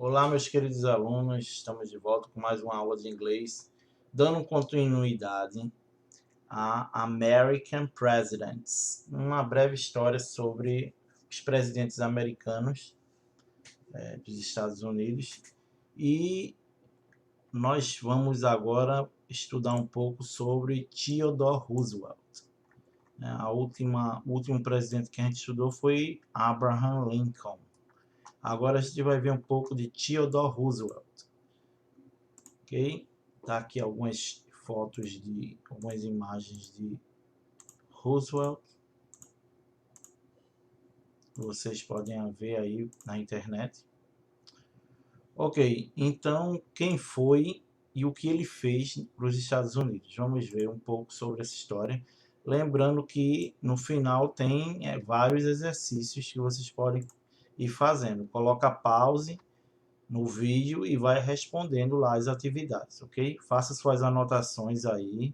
Olá, meus queridos alunos, estamos de volta com mais uma aula de inglês, dando continuidade a American Presidents, uma breve história sobre os presidentes americanos dos Estados Unidos. E nós vamos agora estudar um pouco sobre Theodore Roosevelt. O último presidente que a gente estudou foi Abraham Lincoln. Agora a gente vai ver um pouco de Theodore Roosevelt. Ok? Tá aqui algumas fotos algumas imagens de Roosevelt. Vocês podem ver aí na internet. Ok, então quem foi e o que ele fez para os Estados Unidos? Vamos ver um pouco sobre essa história. Lembrando que no final tem vários exercícios que vocês podem ir fazendo. Coloca pause no vídeo e vai respondendo lá as atividades, ok? Faça suas anotações aí,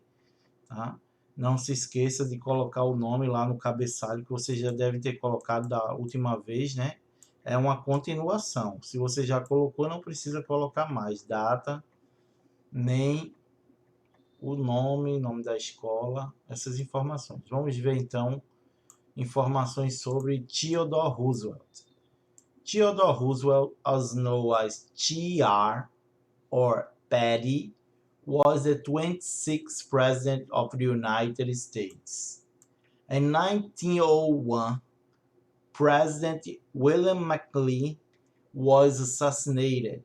tá? Não se esqueça de colocar o nome lá no cabeçalho que você já deve ter colocado da última vez, né? É uma continuação. Se você já colocou, não precisa colocar mais data, nem o nome da escola, essas informações. Vamos ver então informações sobre Theodore Roosevelt. Theodore Roosevelt, as known as TR or Patty, was the 26th President of the United States. In 1901, President William McLean was assassinated.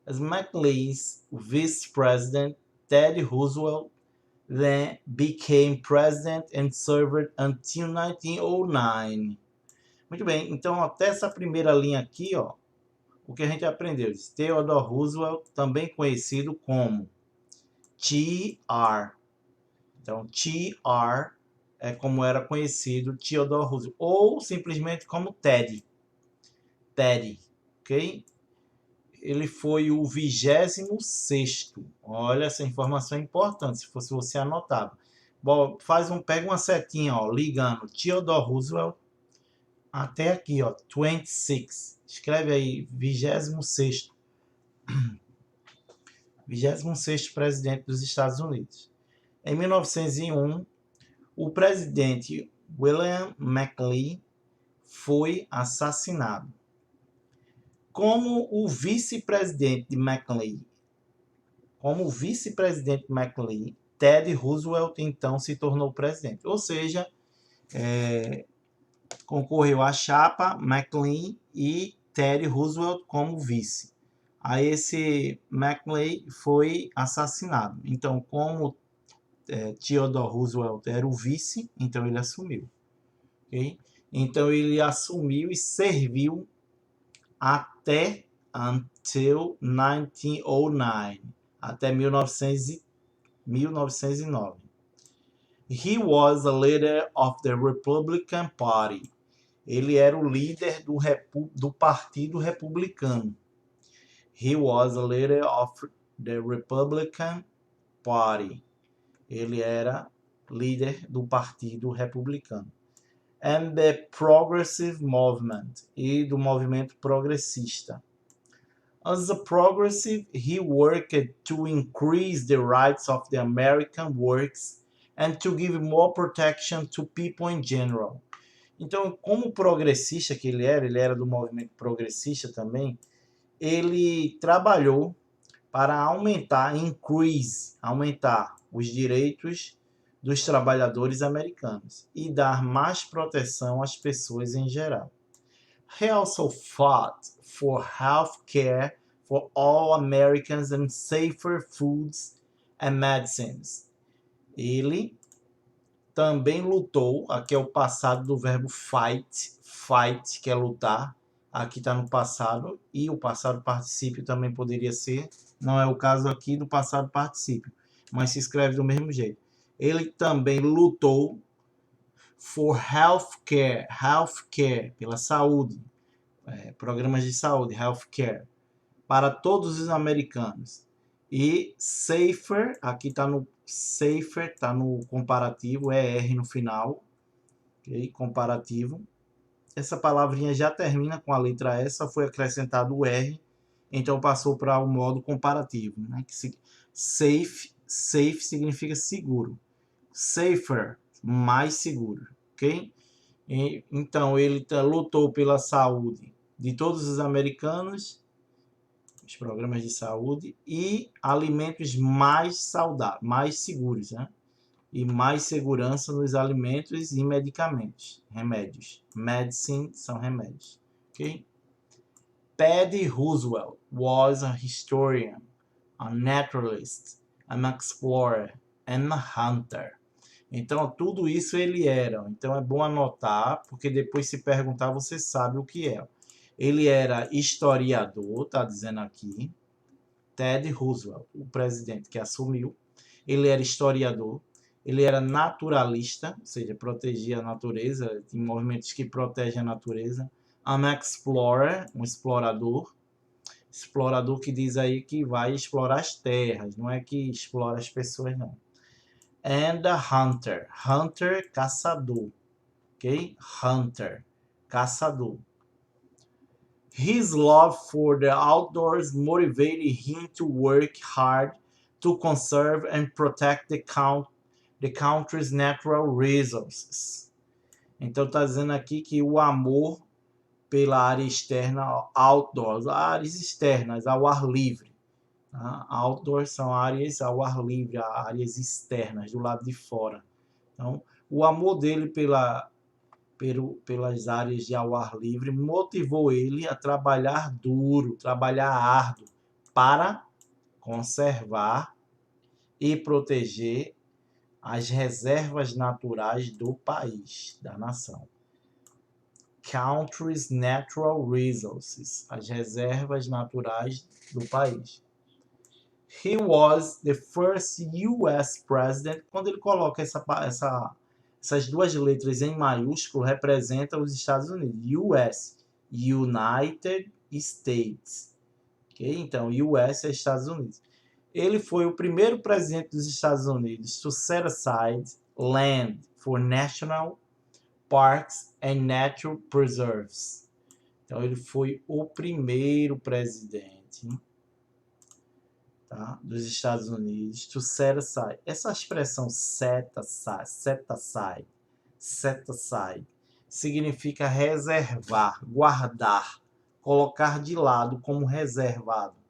As McLean's vice president, Teddy Roosevelt, then became president and served until 1909. Muito bem, então até essa primeira linha aqui, ó, o que a gente aprendeu? Theodore Roosevelt, também conhecido como TR. Então, TR é como era conhecido Theodore Roosevelt, ou simplesmente como Teddy. Teddy, ok? Ele foi o 26º. Olha, essa informação é importante, se fosse você anotava. Bom, pega uma setinha, ó, ligando Theodore Roosevelt até aqui, ó, 26. Escreve aí, 26º. 26º presidente dos Estados Unidos. Em 1901, o presidente William McLean foi assassinado. Como o vice-presidente McLean, Teddy Roosevelt então se tornou presidente. Ou seja, concorreu a chapa McLean e Teddy Roosevelt como vice. Aí esse McLean foi assassinado. Então, como Theodore Roosevelt era o vice, então ele assumiu. Okay? Então ele assumiu e serviu até until 1909, até 1909. He was a leader of the Republican Party. Ele era o líder do Partido Republicano. He was a leader of the Republican Party. Ele era líder do Partido Republicano. And the Progressive Movement, e do movimento progressista. As a progressive, he worked to increase the rights of the American workers and to give more protection to people in general. Então, como progressista que ele era do movimento progressista também, ele trabalhou para aumentar os direitos dos trabalhadores americanos e dar mais proteção às pessoas em geral. He also fought for health care for all Americans and safer foods and medicines. Ele também lutou, aqui é o passado do verbo fight, que é lutar, aqui está no passado, e o passado particípio também poderia ser, não é o caso aqui do passado particípio, mas se escreve do mesmo jeito. Ele também lutou for health care, pela saúde, programas de saúde, health care, para todos os americanos. E safer, aqui está no safer, está no comparativo, é R no final, ok? Comparativo. Essa palavrinha já termina com a letra S, só foi acrescentado o R, então passou para o modo comparativo, né? Safe significa seguro, safer, mais seguro, ok? Então ele lutou pela saúde de todos os americanos, os programas de saúde e alimentos mais saudáveis, mais seguros, né? E mais segurança nos alimentos e medicamentos, remédios. Medicine são remédios, ok? Teddy Roosevelt was a historian, a naturalist, an explorer, and a hunter. Então, tudo isso ele era. Então, é bom anotar, porque depois se perguntar, você sabe o que é. Ele era historiador, está dizendo aqui. Teddy Roosevelt, o presidente que assumiu. Ele era historiador. Ele era naturalista, ou seja, protegia a natureza, em movimentos que protegem a natureza. An explorer, um explorador. Explorador que diz aí que vai explorar as terras, não é que explora as pessoas, não. And a hunter. Hunter, caçador. Ok? Hunter, caçador. His love for the outdoors motivated him to work hard to conserve and protect the country's natural resources. Então está dizendo aqui que o amor pela área externa, outdoors, áreas externas, ao ar livre. Tá? Outdoors são áreas ao ar livre, áreas externas, do lado de fora. Então, o amor dele pelas áreas de ao ar livre motivou ele a trabalhar duro, trabalhar árduo, para conservar e proteger as reservas naturais do país, da nação. Country's natural resources, as reservas naturais do país. He was the first US president. Quando ele coloca essas duas letras em maiúsculo, representa os Estados Unidos. US, United States. Okay? Então, US é Estados Unidos. Ele foi o primeiro presidente dos Estados Unidos to set aside land for national parks and natural preserves. Então, ele foi o primeiro presidente, tá, dos Estados Unidos to set aside. Essa expressão set aside significa reservar, guardar, colocar de lado como reservado.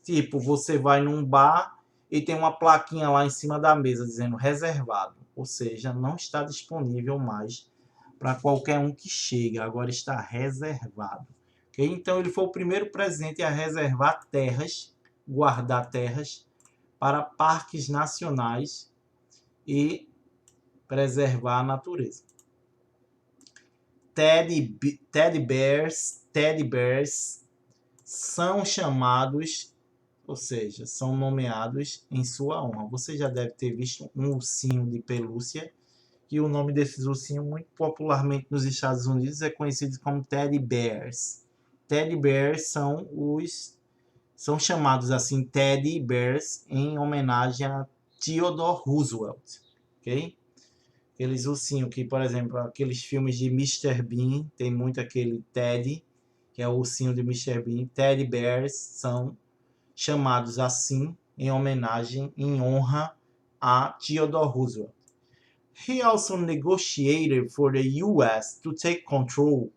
Tipo, você vai num bar e tem uma plaquinha lá em cima da mesa dizendo reservado, ou seja, não está disponível mais para qualquer um que chega, agora está reservado. Okay? Então, ele foi o primeiro presidente a reservar terras, guardar terras para parques nacionais e preservar a natureza. Teddy bears são chamados, ou seja, são nomeados em sua honra. Você já deve ter visto um ursinho de pelúcia, que o nome desses ursinhos, muito popularmente nos Estados Unidos, é conhecido como Teddy Bears. Teddy Bears são chamados assim Teddy Bears em homenagem a Theodore Roosevelt, ok? Aqueles ursinhos que, por exemplo, aqueles filmes de Mr. Bean, tem muito aquele Teddy, que é o ursinho de Mr. Bean. Teddy Bears são chamados assim em homenagem, em honra a Theodore Roosevelt. He also negotiated for the U.S. to take control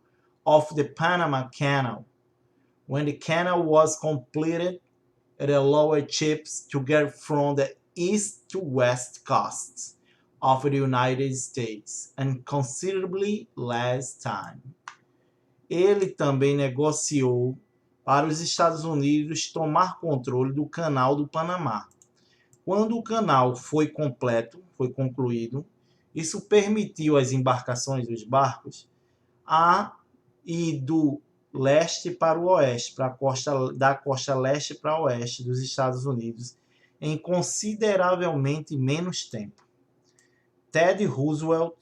of the Panama Canal. When the canal was completed, it allowed ships to get from the east to west coasts of the United States in considerably less time. Ele também negociou para os Estados Unidos tomar controle do Canal do Panamá. Quando o canal foi concluído, isso permitiu às embarcações dos barcos a ir do leste para o oeste, da costa leste para o oeste dos Estados Unidos, em consideravelmente menos tempo. Teddy Roosevelt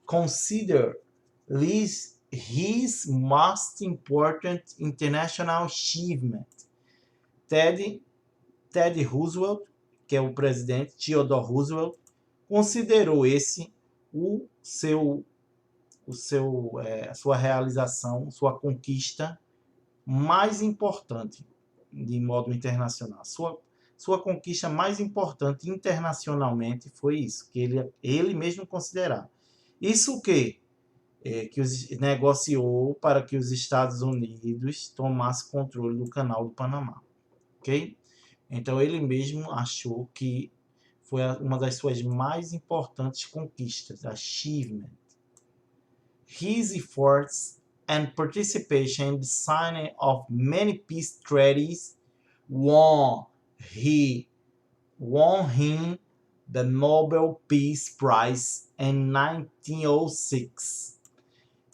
considered his most important international achievement. Teddy Roosevelt, que é o presidente, Theodore Roosevelt, considerou esse a sua realização, sua conquista mais importante. de modo internacional. Sua conquista mais importante internacionalmente foi isso, que ele mesmo considerar. Isso o quê? Que negociou para que os Estados Unidos tomassem controle do Canal do Panamá. Ok? Então ele mesmo achou que foi uma das suas mais importantes conquistas, achievement. His efforts and participation in the signing of many peace treaties won him the Nobel Peace Prize in 1906.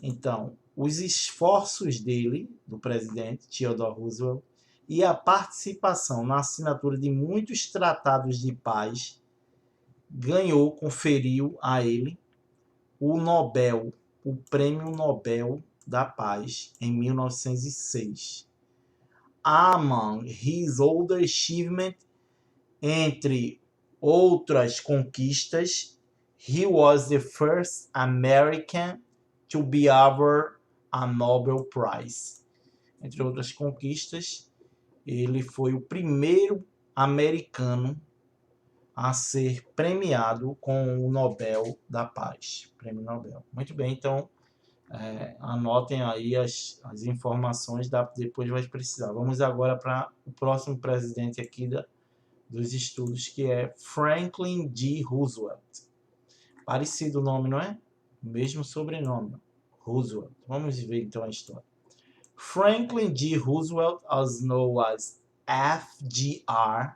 Então, os esforços dele, do presidente Theodore Roosevelt, e a participação na assinatura de muitos tratados de paz conferiu a ele o Nobel, o Prêmio Nobel da Paz, em 1906. Among his other achievements, entre outras conquistas, he was the first American to be awarded a Nobel Prize. Entre outras conquistas, ele foi o primeiro americano a ser premiado com o Nobel da Paz, Prêmio Nobel. Muito bem, então anotem aí as informações, depois vai precisar. Vamos agora para o próximo presidente aqui dos estudos, que é Franklin D. Roosevelt. Parecido o nome, não é? Mesmo sobrenome, Roosevelt. Vamos ver então a história. Franklin D. Roosevelt, also known as FDR,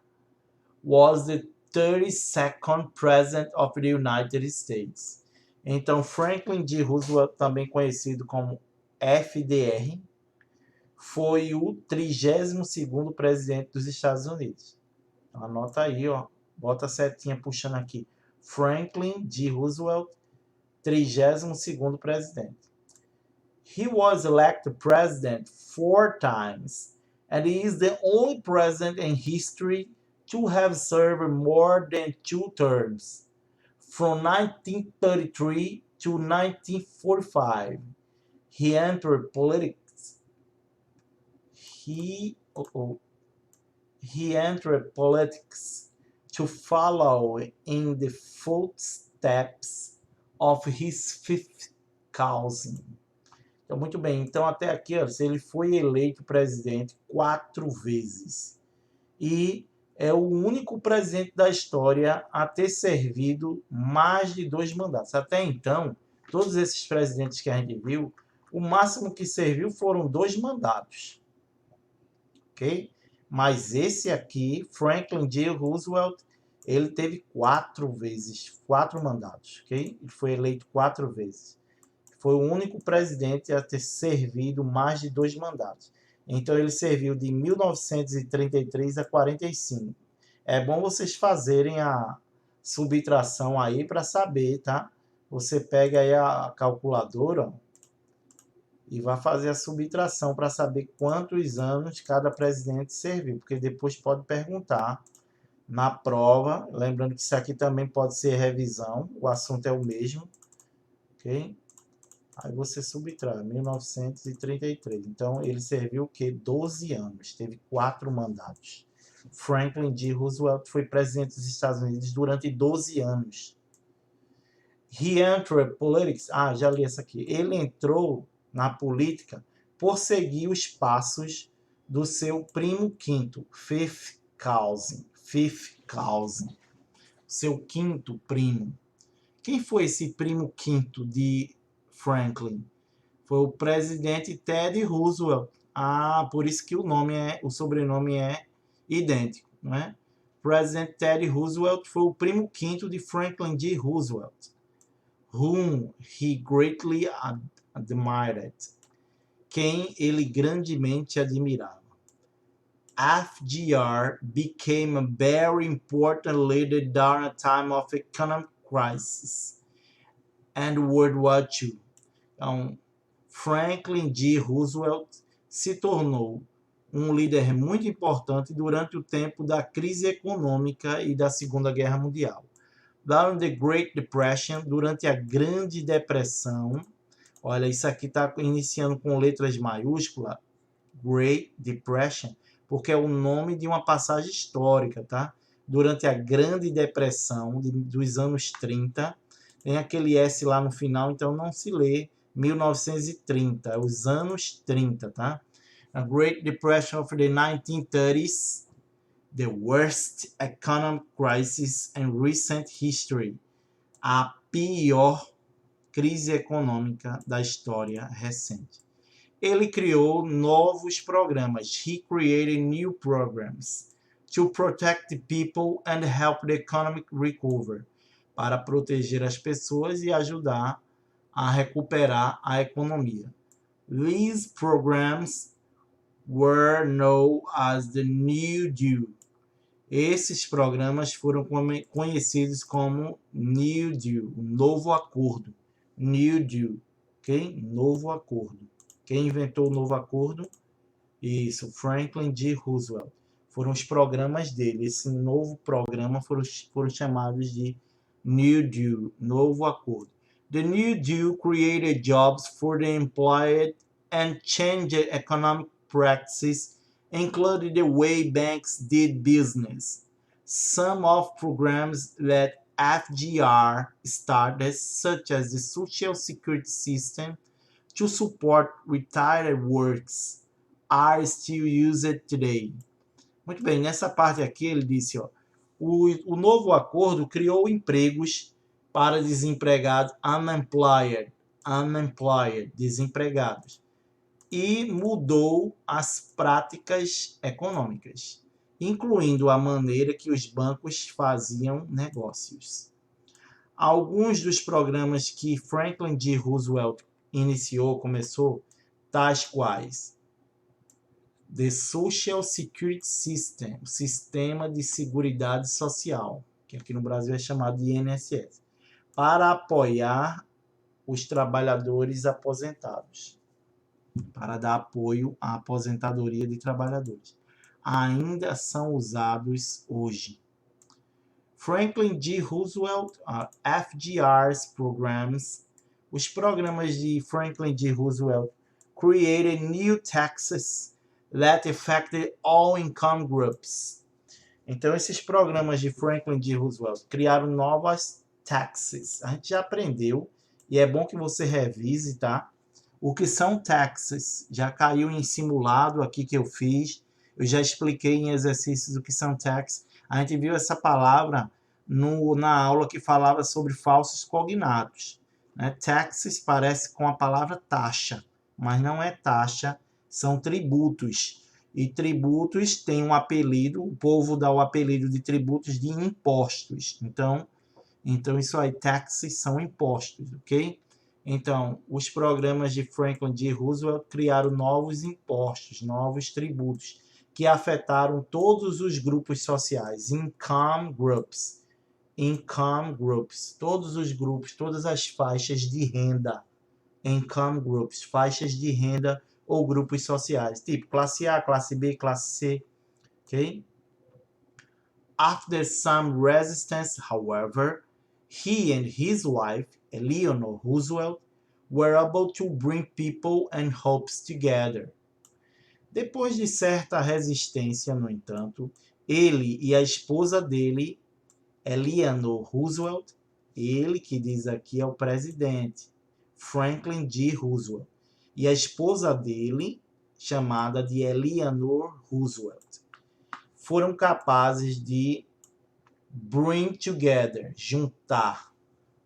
was the 32nd President of the United States. Então, Franklin D. Roosevelt, também conhecido como FDR, foi o 32º presidente dos Estados Unidos. Então, anota aí, ó, bota a setinha puxando aqui. Franklin D. Roosevelt, 32º presidente. He was elected president 4 times, and he is the only president in history to have served more than 2 terms, from 1933 to 1945. He entered politics. He entered politics to follow in the footsteps of his fifth cousin. Então, muito bem. Então, até aqui, ó, ele foi eleito presidente 4 vezes. E é o único presidente da história a ter servido mais de 2 mandatos. Até então, todos esses presidentes que a gente viu, o máximo que serviu foram 2 mandatos. Ok? Mas esse aqui, Franklin D. Roosevelt, ele teve 4 mandatos. Ok? Ele foi eleito 4 vezes. Foi o único presidente a ter servido mais de 2 mandatos. Então, ele serviu de 1933 a 45. É bom vocês fazerem a subtração aí para saber, tá? Você pega aí a calculadora e vai fazer a subtração para saber quantos anos cada presidente serviu, porque depois pode perguntar na prova. Lembrando que isso aqui também pode ser revisão, o assunto é o mesmo, ok? Aí você subtrai, 1933. Então, ele serviu o quê? 12 anos. Teve 4 mandatos. Franklin D. Roosevelt foi presidente dos Estados Unidos durante 12 anos. He entered politics. Já li essa aqui. Ele entrou na política por seguir os passos do seu primo quinto, fifth cousin. Seu quinto primo. Quem foi esse primo quinto de Franklin? Foi o presidente Teddy Roosevelt. Por isso que o sobrenome é idêntico, não é? President Teddy Roosevelt foi o primo quinto de Franklin D. Roosevelt, whom he greatly admired, quem ele grandemente admirava. FDR became a very important leader during a time of economic crisis and World War II. Então, Franklin D. Roosevelt se tornou um líder muito importante durante o tempo da crise econômica e da Segunda Guerra Mundial. During the Great Depression, durante a Grande Depressão, olha, isso aqui está iniciando com letras maiúsculas, Great Depression, porque é o nome de uma passagem histórica, tá? Durante a Grande Depressão dos anos 30, tem aquele S lá no final, então não se lê 1930, os anos 30, tá? A Great Depression of the 1930s, the worst economic crisis in recent history, a pior crise econômica da história recente. Ele criou novos programas. He created new programs to protect the people and help the economic recover, para proteger as pessoas e ajudar a recuperar a economia. These programs were known as the New Deal. Esses programas foram conhecidos como New Deal, o novo acordo. New Deal, ok? Novo acordo. Quem inventou o novo acordo? Isso, Franklin D. Roosevelt. Foram os programas dele. Esse novo programa foram chamados de New Deal, novo acordo. The New Deal created jobs for the employed and changed economic practices, including the way banks did business. Some of programs that FDR started, such as the Social Security System, to support retired workers, are still used today. Muito bem, nessa parte aqui ele disse, ó, o novo acordo criou empregos para desempregados, unemployed, desempregados, e mudou as práticas econômicas, incluindo a maneira que os bancos faziam negócios. Alguns dos programas que Franklin D. Roosevelt começou, tais quais The Social Security System, o Sistema de Seguridade Social, que aqui no Brasil é chamado de INSS, para apoiar os trabalhadores aposentados, para dar apoio à aposentadoria de trabalhadores. Ainda são usados hoje. Franklin D. Roosevelt, FDR's programs, os programas de Franklin D. Roosevelt created new taxes that affected all income groups. Então, esses programas de Franklin D. Roosevelt criaram novas taxes. A gente já aprendeu, e é bom que você revise, tá? O que são taxes? Já caiu em simulado aqui que eu fiz. Eu já expliquei em exercícios o que são taxes. A gente viu essa palavra na aula que falava sobre falsos cognatos. Né? Taxes parece com a palavra taxa, mas não é taxa, são tributos. E tributos têm um apelido, o povo dá o apelido de tributos de impostos. Então isso aí, taxes são impostos, ok? Então, os programas de Franklin D. Roosevelt criaram novos impostos, novos tributos, que afetaram todos os grupos sociais, income groups, todos os grupos, todas as faixas de renda, income groups, faixas de renda ou grupos sociais, tipo classe A, classe B, classe C, ok? After some resistance, however, he and his wife, Eleanor Roosevelt, were able to bring people and hopes together. Depois de certa resistência, no entanto, ele e a esposa dele, Eleanor Roosevelt, ele que diz aqui é o presidente, Franklin D. Roosevelt, e a esposa dele, chamada de Eleanor Roosevelt, foram capazes de bring together, juntar,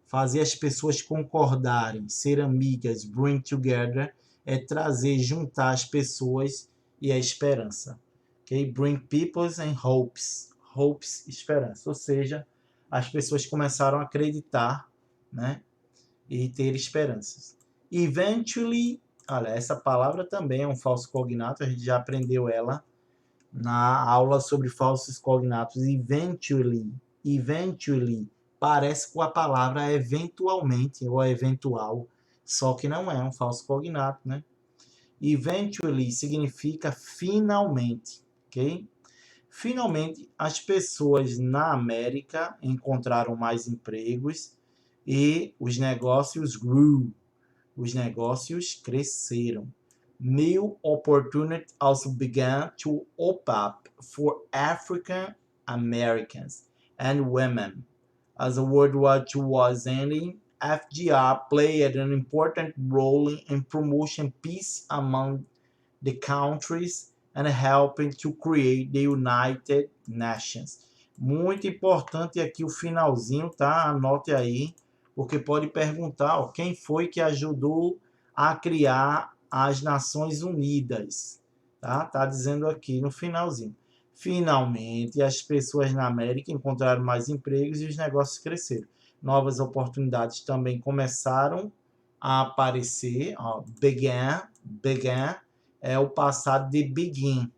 fazer as pessoas concordarem, ser amigas. Bring together é trazer, juntar as pessoas e a esperança. Okay? Bring peoples and hopes. Hopes, esperança. Ou seja, as pessoas começaram a acreditar, né? E ter esperanças. Eventually, olha, essa palavra também é um falso cognato, a gente já aprendeu ela na aula sobre falsos cognatos. Eventually, parece com a palavra eventualmente ou eventual, só que não é um falso cognato, né? Eventually significa finalmente, ok? Finalmente, as pessoas na América encontraram mais empregos e os negócios grew, os negócios cresceram. New opportunities also began to open up for African Americans and women. As World War II was ending, FDR played an important role in promoting peace among the countries and helping to create the United Nations. Muito importante aqui o finalzinho, tá? Anote aí, porque pode perguntar, ó, quem foi que ajudou a criar as Nações Unidas, tá? Tá dizendo aqui no finalzinho. Finalmente, as pessoas na América encontraram mais empregos e os negócios cresceram. Novas oportunidades também começaram a aparecer, ó, began é o passado de begin,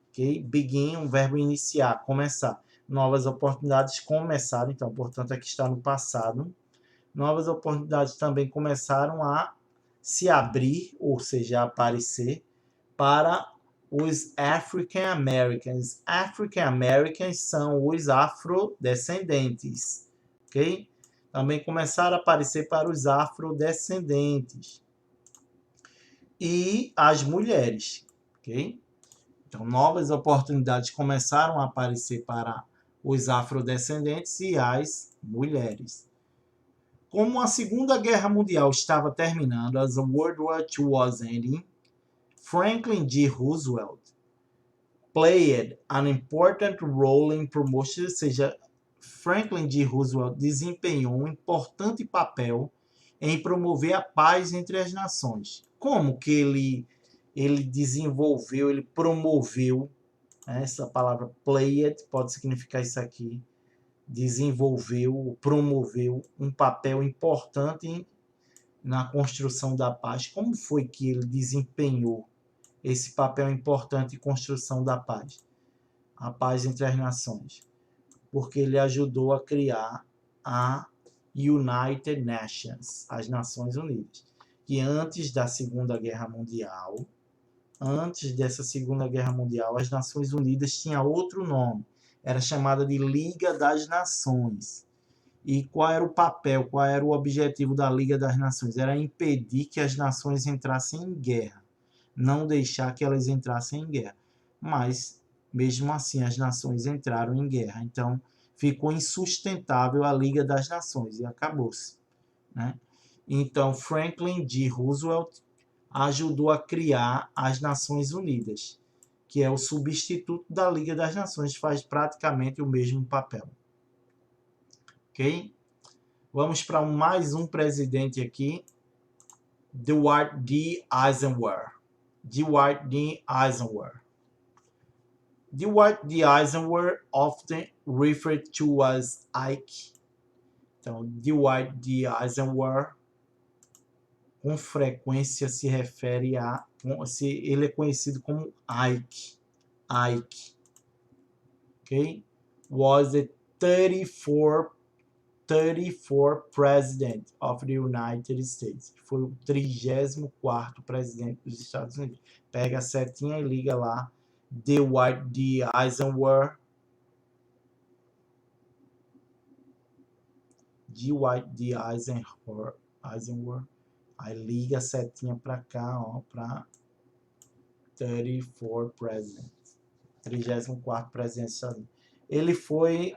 ok? Begin, um verbo iniciar, começar. Novas oportunidades começaram, então, portanto, aqui está no passado. Novas oportunidades também começaram a se abrir, ou seja, a aparecer, para os African Americans. African Americans são os afrodescendentes, ok? Também começaram a aparecer para os afrodescendentes e as mulheres, ok? Então, novas oportunidades começaram a aparecer para os afrodescendentes e as mulheres. Como a Segunda Guerra Mundial estava terminando, as World War II was ending, Franklin D. Roosevelt played an important role in promotion, ou seja, Franklin D. Roosevelt desempenhou um importante papel em promover a paz entre as nações. Como que ele desenvolveu, ele promoveu, né? Essa palavra played pode significar isso aqui, desenvolveu, promoveu um papel importante na construção da paz. Como foi que ele desempenhou esse papel importante em construção da paz? A paz entre as nações. Porque ele ajudou a criar a United Nations, as Nações Unidas. Que antes da Segunda Guerra Mundial, antes dessa Segunda Guerra Mundial, as Nações Unidas tinha outro nome. Era chamada de Liga das Nações. E qual era o papel, qual era o objetivo da Liga das Nações? Era impedir que as nações entrassem em guerra. Não deixar que elas entrassem em guerra. Mas, mesmo assim, as nações entraram em guerra. Então, ficou insustentável a Liga das Nações e acabou-se, né? Então, Franklin D. Roosevelt ajudou a criar as Nações Unidas, que é o substituto da Liga das Nações, faz praticamente o mesmo papel. Ok? Vamos para mais um presidente aqui, Dwight D. Eisenhower. Dwight D. Eisenhower. Dwight D. Eisenhower, often referred to as Ike. Então, Dwight D. Eisenhower, com frequência se refere a... ele é conhecido como Ike. Ike. Okay? Was the 34th President of the United States. Foi o 34º presidente dos Estados Unidos. Pega a setinha e liga lá. Dwight D. Eisenhower. Dwight D. Eisenhower. Aí liga a setinha para cá, ó, para 34 President. 34º presidente dos Estados Unidos. Ele foi...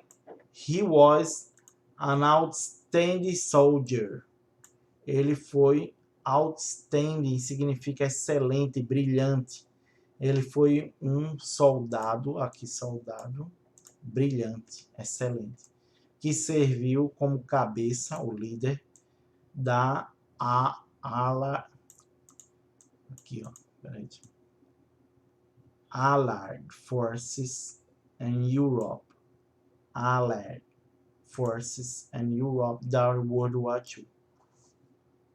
He was an outstanding soldier. Ele foi outstanding, significa excelente, brilhante. Ele foi um soldado, aqui soldado, brilhante, excelente, que serviu como cabeça, o líder, da ala, aqui ó, peraí, Allied Forces in Europe. Allied Forces in Europe during World War II.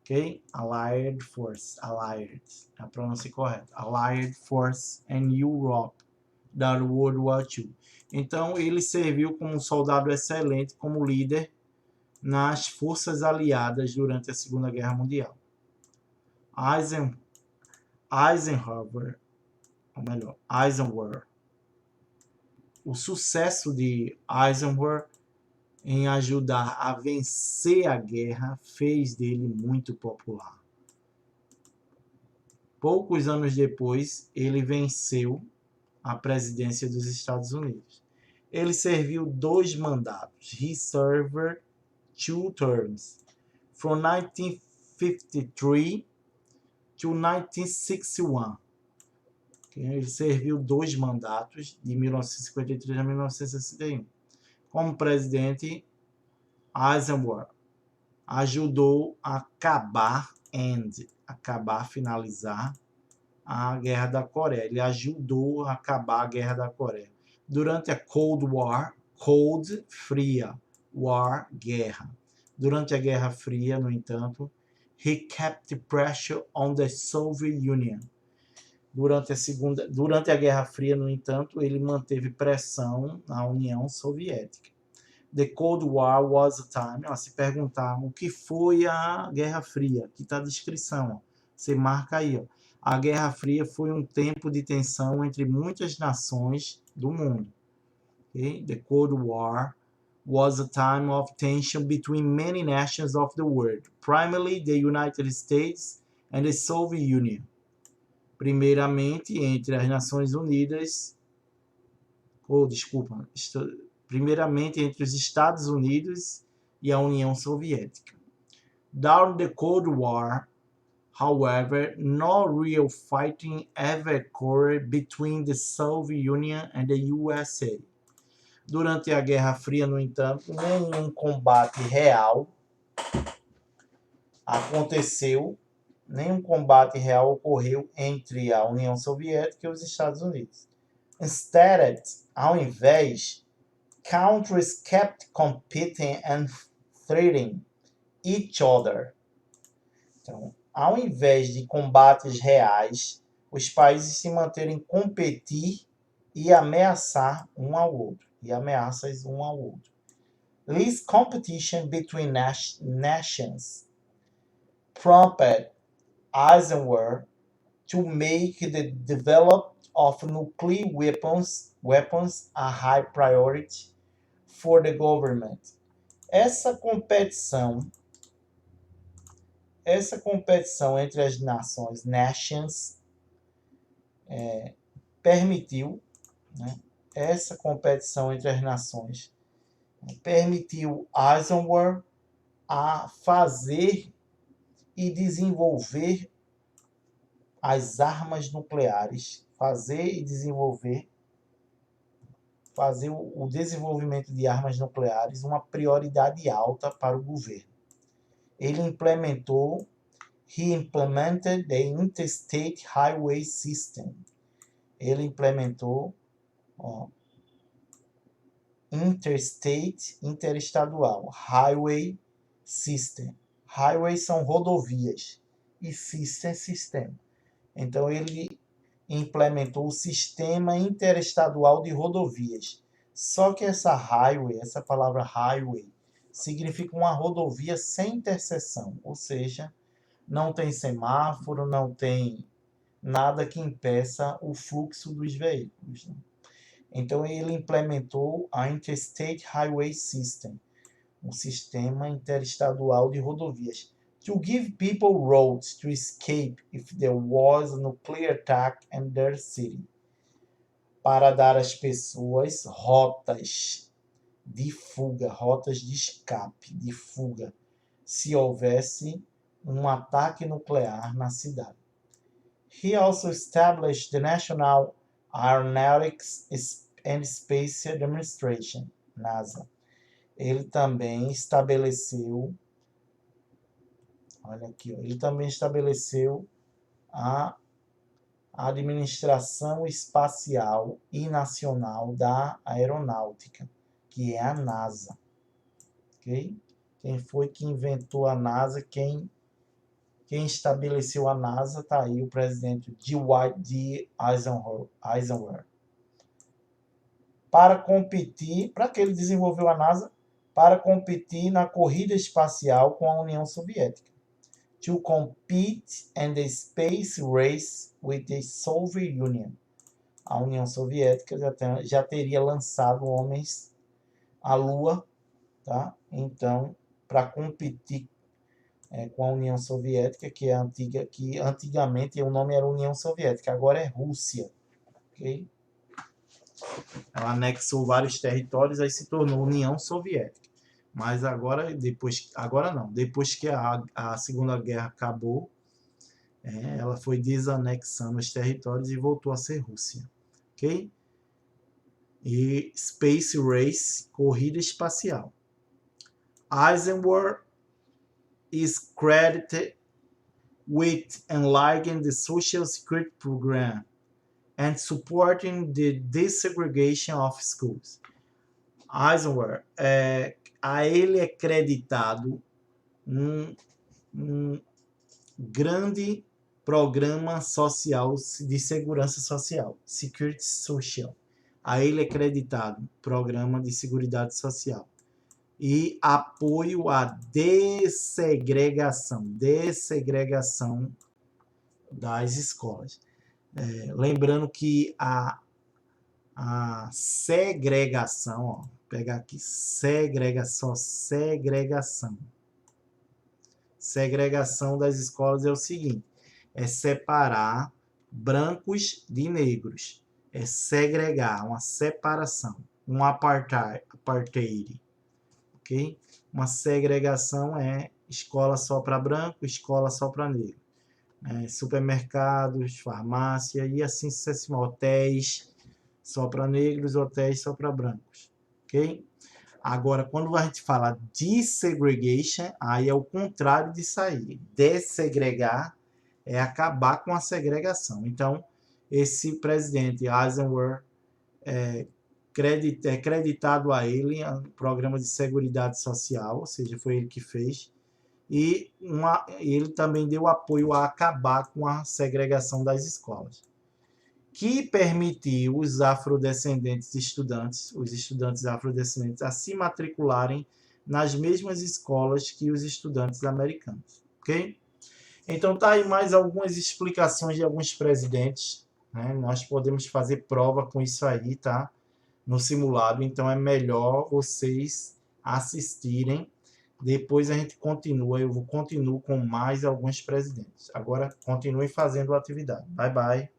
Ok? Allied Force, Allied, a pronúncia correta. Allied Force in Europe during World War II. Então, ele serviu como um soldado excelente, como líder nas forças aliadas durante a Segunda Guerra Mundial. Eisenhower, ou melhor, Eisenhower. O sucesso de Eisenhower em ajudar a vencer a guerra fez dele muito popular. poucos anos depois, ele venceu a presidência dos Estados Unidos. Ele serviu 2 mandatos. He served 2 terms, from 1953 to 1961. Ele serviu 2 mandatos, de 1953 a 1961. Como presidente, Eisenhower ajudou a finalizar a Guerra da Coreia. Ele ajudou a acabar a Guerra da Coreia. Durante a Cold War, Cold, fria, War, guerra. Durante a Guerra Fria, no entanto, he kept pressure on the Soviet Union. Durante a Guerra Fria, no entanto, ele manteve pressão na União Soviética. The Cold War was a time. Se perguntar o que foi a Guerra Fria, aqui está a descrição. Você marca aí. A Guerra Fria foi um tempo de tensão entre muitas nações do mundo. Okay? The Cold War was a time of tension between many nations of the world, primarily the United States and the Soviet Union. Primeiramente entre as Nações Unidas, primeiramente entre os Estados Unidos e a União Soviética. During the Cold War, however, no real fighting ever occurred between the Soviet Union and the USA. Durante a Guerra Fria, no entanto, nenhum combate real ocorreu entre a União Soviética e os Estados Unidos. Instead, ao invés, countries kept competing and threatening each other. Então, ao invés de combates reais, os países se manterem competir e ameaçar um ao outro. This competition between nations prompted Eisenhower to make the development of nuclear weapons a high priority for the government. Essa competição entre as nations, permitiu, essa competição entre as nações permitiu Eisenhower a fazer e desenvolver as armas nucleares, fazer o desenvolvimento de armas nucleares uma prioridade alta para o governo. He implemented the Interstate Highway System. Ele implementou interestadual, Highway System. Highways são rodovias e system, sistema. Então, ele implementou o sistema interestadual de rodovias. Só que essa palavra highway, significa uma rodovia sem interseção, ou seja, não tem semáforo, não tem nada que impeça o fluxo dos veículos. Então, ele implementou a Interstate Highway System, um sistema interestadual de rodovias, to give people roads to escape if there was a nuclear attack in their city, para dar às pessoas rotas de fuga, rotas de escape, de fuga, se houvesse um ataque nuclear na cidade. He also established the National Aeronautics and Space Administration, NASA. Ele também estabeleceu a Administração Espacial e Nacional da Aeronáutica, que é a NASA. Okay? Quem foi que inventou a NASA, quem estabeleceu a NASA, está aí o presidente Dwight D. Eisenhower. Para que ele desenvolveu a NASA? Para competir na corrida espacial com a União Soviética. To compete in the space race with the Soviet Union. A União Soviética já teria lançado homens à Lua, tá? Então, para competir com a União Soviética, que é antiga, que antigamente o nome era União Soviética, agora é Rússia, ok? Ela anexou vários territórios, aí se tornou União Soviética. Mas agora não, depois que a Segunda Guerra acabou, ela foi desanexando os territórios e voltou a ser Rússia, ok? E Space Race, corrida espacial. Eisenhower is credited with enlarging the Social Security program and supporting the desegregation of schools. Eisenhower, a ele é creditado um grande programa social de segurança social, Security Social. A ele é creditado programa de seguridade social e apoio à desegregação das escolas. Lembrando que a segregação, ó, vou pegar aqui, segregação das escolas é o seguinte, é separar brancos de negros, é segregar, uma separação, um apartheid, ok? Uma segregação é escola só para branco, escola só para negro, supermercados, farmácia e assim sucessivamente, hotéis só para negros, hotéis só para brancos, ok? Agora, quando a gente fala de segregation, aí é o contrário disso aí. Dessegregar é acabar com a segregação. Então, esse presidente Eisenhower é creditado a ele um programa de seguridade social, ou seja, foi ele que fez, e ele também deu apoio a acabar com a segregação das escolas, que permitiu os afrodescendentes estudantes, os estudantes afrodescendentes, a se matricularem nas mesmas escolas que os estudantes americanos, ok? Então tá aí mais algumas explicações de alguns presidentes, né? Nós podemos fazer prova com isso aí, tá? No simulado, então é melhor vocês assistirem. Depois a gente continua, continuo com mais alguns presidentes. Agora continue fazendo a atividade. Bye, bye.